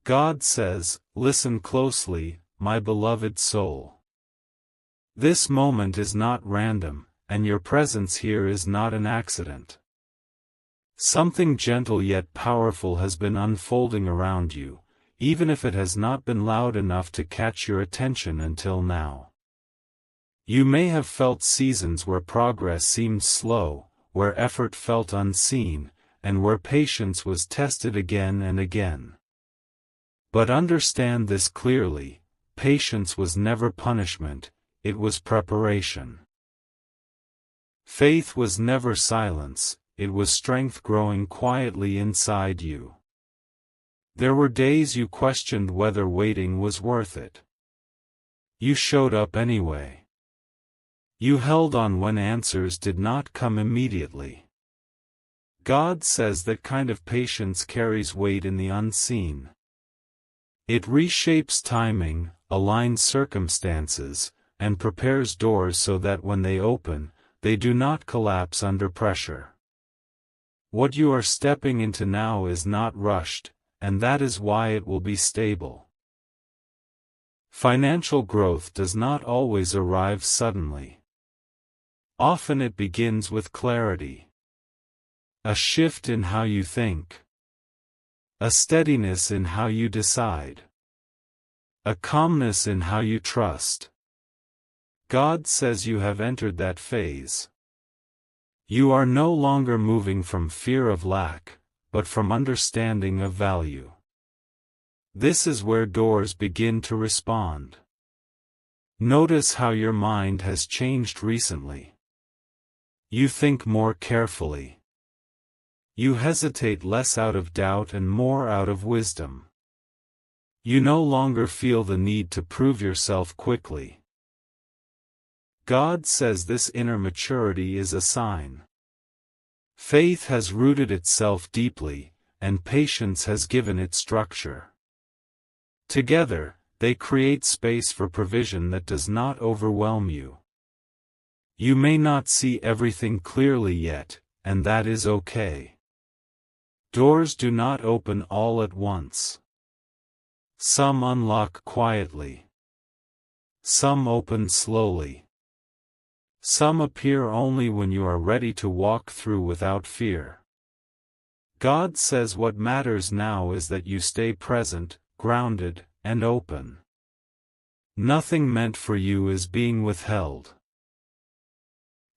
God says, "Listen closely, my beloved soul. This moment is not random, and your presence here is not an accident. Something gentle yet powerful has been unfolding around you, even if it has not been loud enough to catch your attention until now. You may have felt seasons where progress seemed slow, where effort felt unseen, and where patience was tested again and again. But understand this clearly: patience was never punishment, it was preparation. Faith was never silence, it was strength growing quietly inside you. There were days you questioned whether waiting was worth it. You showed up anyway. You held on when answers did not come immediately. God says that kind of patience carries weight in the unseen. It reshapes timing, aligns circumstances, and prepares doors so that when they open, they do not collapse under pressure. What you are stepping into now is not rushed, and that is why it will be stable. Financial growth does not always arrive suddenly. Often it begins with clarity. A shift in how you think. A steadiness in how you decide. A calmness in how you trust. God says you have entered that phase. You are no longer moving from fear of lack, but from understanding of value. This is where doors begin to respond. Notice how your mind has changed recently. You think more carefully. You hesitate less out of doubt and more out of wisdom. You no longer feel the need to prove yourself quickly. God says this inner maturity is a sign. Faith has rooted itself deeply, and patience has given it structure. Together, they create space for provision that does not overwhelm you. You may not see everything clearly yet, and that is okay. Doors do not open all at once. Some unlock quietly. Some open slowly. Some appear only when you are ready to walk through without fear. God says what matters now is that you stay present, grounded, and open. Nothing meant for you is being withheld.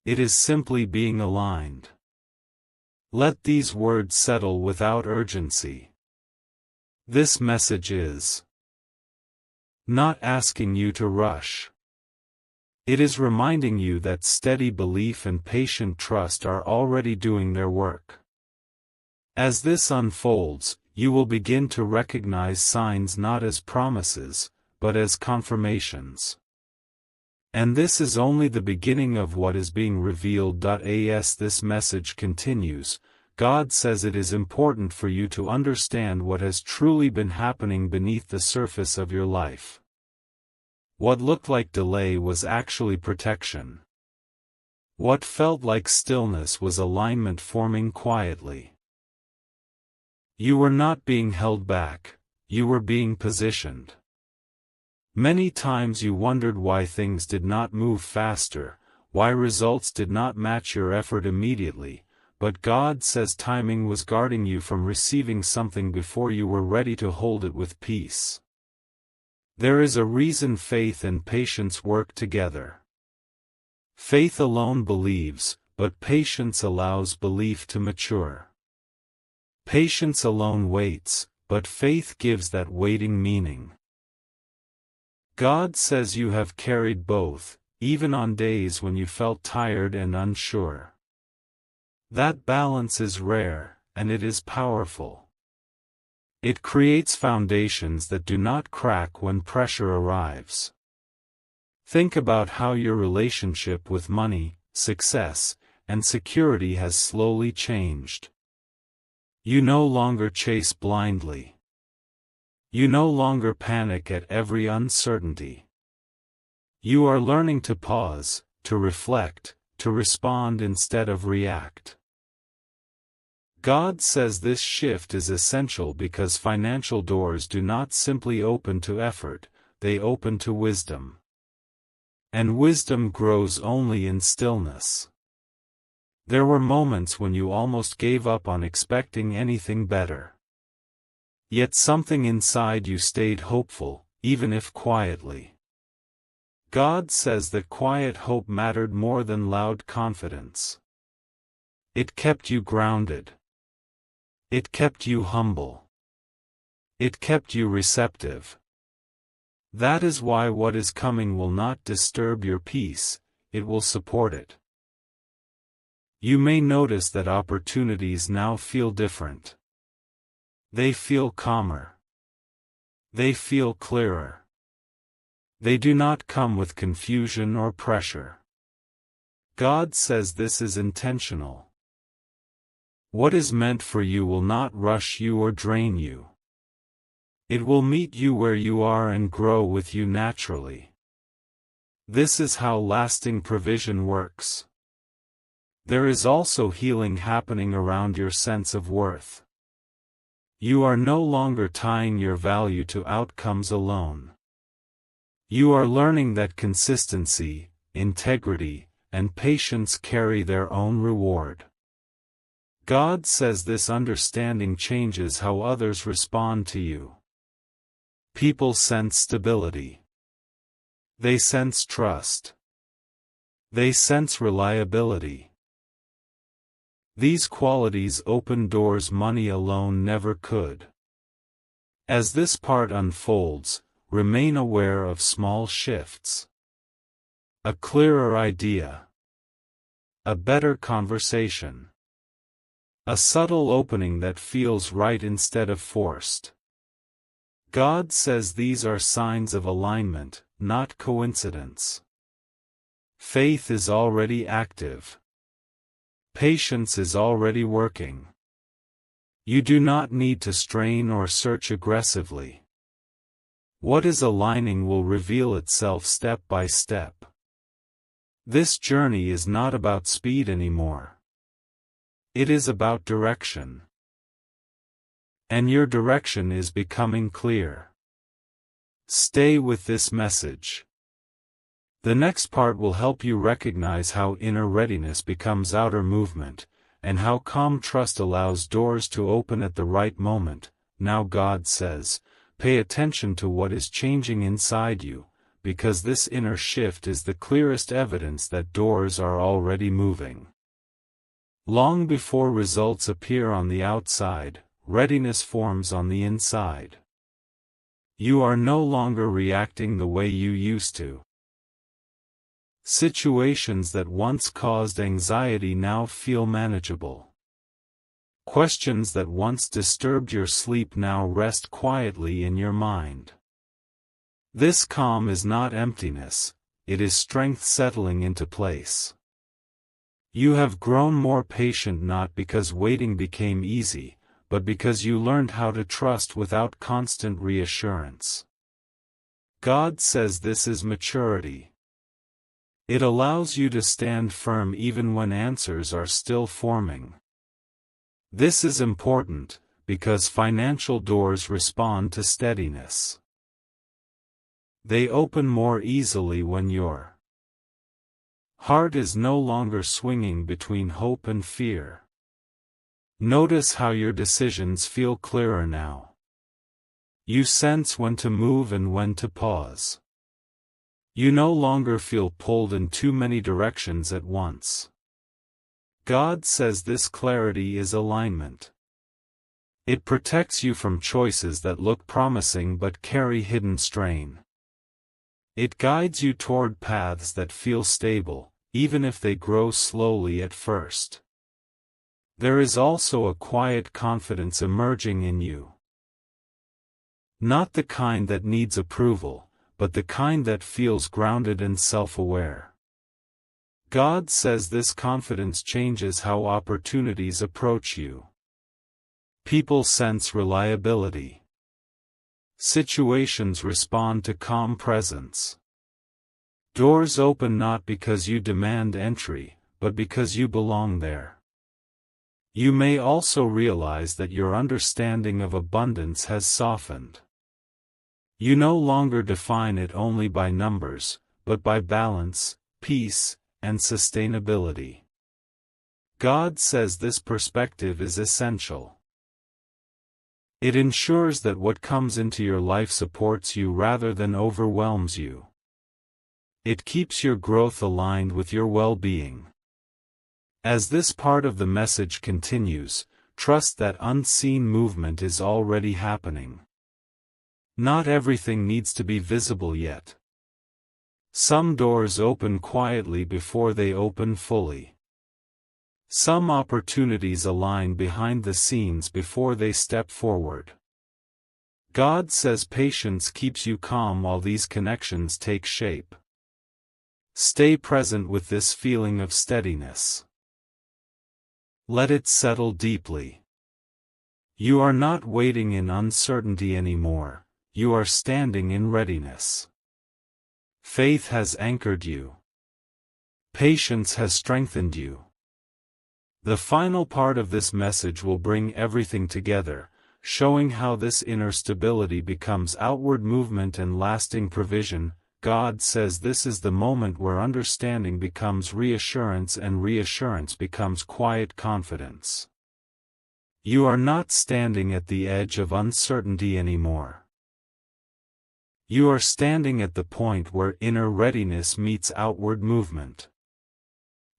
It is simply being aligned. Let these words settle without urgency. This message is not asking you to rush. It is reminding you that steady belief and patient trust are already doing their work. As this unfolds, you will begin to recognize signs not as promises, but as confirmations. And this is only the beginning of what is being revealed. As this message continues, God says it is important for you to understand what has truly been happening beneath the surface of your life. What looked like delay was actually protection. What felt like stillness was alignment forming quietly. You were not being held back, you were being positioned. Many times you wondered why things did not move faster, why results did not match your effort immediately, but God says timing was guarding you from receiving something before you were ready to hold it with peace. There is a reason faith and patience work together. Faith alone believes, but patience allows belief to mature. Patience alone waits, but faith gives that waiting meaning. God says you have carried both, even on days when you felt tired and unsure. That balance is rare, and it is powerful. It creates foundations that do not crack when pressure arrives. Think about how your relationship with money, success, and security has slowly changed. You no longer chase blindly. You no longer panic at every uncertainty. You are learning to pause, to reflect, to respond instead of react. God says this shift is essential because financial doors do not simply open to effort, they open to wisdom. And wisdom grows only in stillness. There were moments when you almost gave up on expecting anything better. Yet something inside you stayed hopeful, even if quietly. God says that quiet hope mattered more than loud confidence. It kept you grounded. It kept you humble. It kept you receptive. That is why what is coming will not disturb your peace, it will support it. You may notice that opportunities now feel different. They feel calmer. They feel clearer. They do not come with confusion or pressure. God says this is intentional. What is meant for you will not rush you or drain you. It will meet you where you are and grow with you naturally. This is how lasting provision works. There is also healing happening around your sense of worth. You are no longer tying your value to outcomes alone. You are learning that consistency, integrity, and patience carry their own reward. God says this understanding changes how others respond to you. People sense stability. They sense trust. They sense reliability. These qualities open doors money alone never could. As this part unfolds, remain aware of small shifts. A clearer idea. A better conversation. A subtle opening that feels right instead of forced. God says these are signs of alignment, not coincidence. Faith is already active. Patience is already working. You do not need to strain or search aggressively. What is aligning will reveal itself step by step. This journey is not about speed anymore. It is about direction. And your direction is becoming clear. Stay with this message. The next part will help you recognize how inner readiness becomes outer movement, and how calm trust allows doors to open at the right moment. Now God says, pay attention to what is changing inside you, because this inner shift is the clearest evidence that doors are already moving. Long before results appear on the outside, readiness forms on the inside. You are no longer reacting the way you used to. Situations that once caused anxiety now feel manageable. Questions that once disturbed your sleep now rest quietly in your mind. This calm is not emptiness, it is strength settling into place. You have grown more patient not because waiting became easy, but because you learned how to trust without constant reassurance. God says this is maturity. It allows you to stand firm even when answers are still forming. This is important, because financial doors respond to steadiness. They open more easily when your heart is no longer swinging between hope and fear. Notice how your decisions feel clearer now. You sense when to move and when to pause. You no longer feel pulled in too many directions at once. God says this clarity is alignment. It protects you from choices that look promising but carry hidden strain. It guides you toward paths that feel stable, even if they grow slowly at first. There is also a quiet confidence emerging in you. Not the kind that needs approval, but the kind that feels grounded and self-aware. God says this confidence changes how opportunities approach you. People sense reliability. Situations respond to calm presence. Doors open not because you demand entry, but because you belong there. You may also realize that your understanding of abundance has softened. You no longer define it only by numbers, but by balance, peace, and sustainability. God says this perspective is essential. It ensures that what comes into your life supports you rather than overwhelms you. It keeps your growth aligned with your well-being. As this part of the message continues, trust that unseen movement is already happening. Not everything needs to be visible yet. Some doors open quietly before they open fully. Some opportunities align behind the scenes before they step forward. God says patience keeps you calm while these connections take shape. Stay present with this feeling of steadiness. Let it settle deeply. You are not waiting in uncertainty anymore, you are standing in readiness. Faith has anchored you. Patience has strengthened you. The final part of this message will bring everything together, showing how this inner stability becomes outward movement and lasting provision. God says this is the moment where understanding becomes reassurance and reassurance becomes quiet confidence. You are not standing at the edge of uncertainty anymore. You are standing at the point where inner readiness meets outward movement.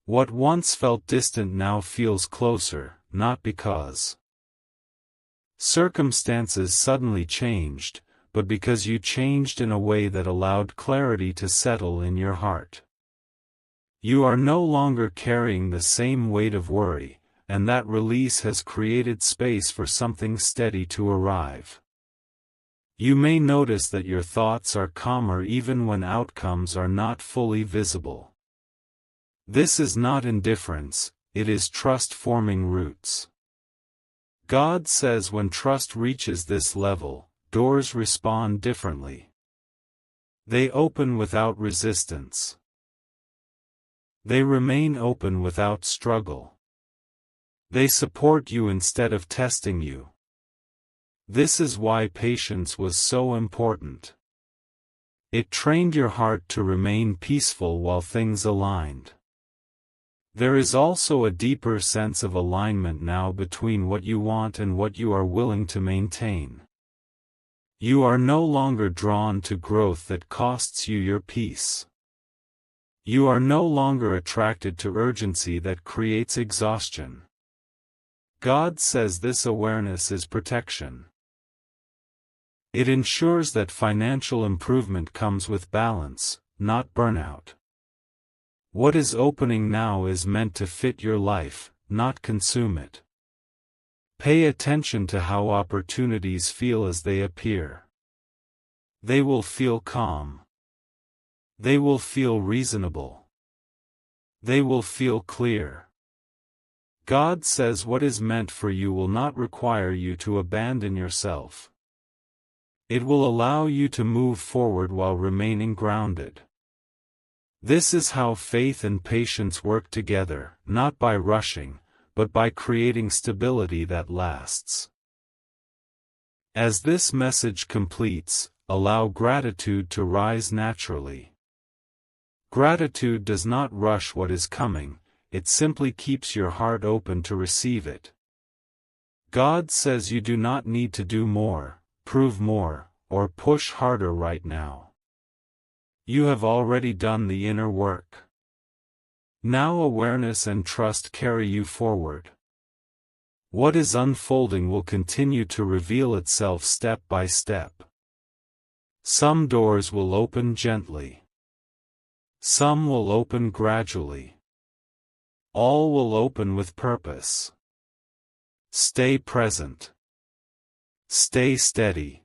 What once felt distant now feels closer, not because circumstances suddenly changed, but because you changed in a way that allowed clarity to settle in your heart. You are no longer carrying the same weight of worry, and that release has created space for something steady to arrive. You may notice that your thoughts are calmer even when outcomes are not fully visible. This is not indifference, it is trust forming roots. God says when trust reaches this level, doors respond differently. They open without resistance. They remain open without struggle. They support you instead of testing you. This is why patience was so important. It trained your heart to remain peaceful while things aligned. There is also a deeper sense of alignment now between what you want and what you are willing to maintain. You are no longer drawn to growth that costs you your peace. You are no longer attracted to urgency that creates exhaustion. God says this awareness is protection. It ensures that financial improvement comes with balance, not burnout. What is opening now is meant to fit your life, not consume it. Pay attention to how opportunities feel as they appear. They will feel calm. They will feel reasonable. They will feel clear. God says what is meant for you will not require you to abandon yourself. It will allow you to move forward while remaining grounded. This is how faith and patience work together, not by rushing, but by creating stability that lasts. As this message completes, allow gratitude to rise naturally. Gratitude does not rush what is coming, it simply keeps your heart open to receive it. God says you do not need to do more, prove more, or push harder right now. You have already done the inner work. Now awareness and trust carry you forward. What is unfolding will continue to reveal itself step by step. Some doors will open gently. Some will open gradually. All will open with purpose. Stay present. Stay steady.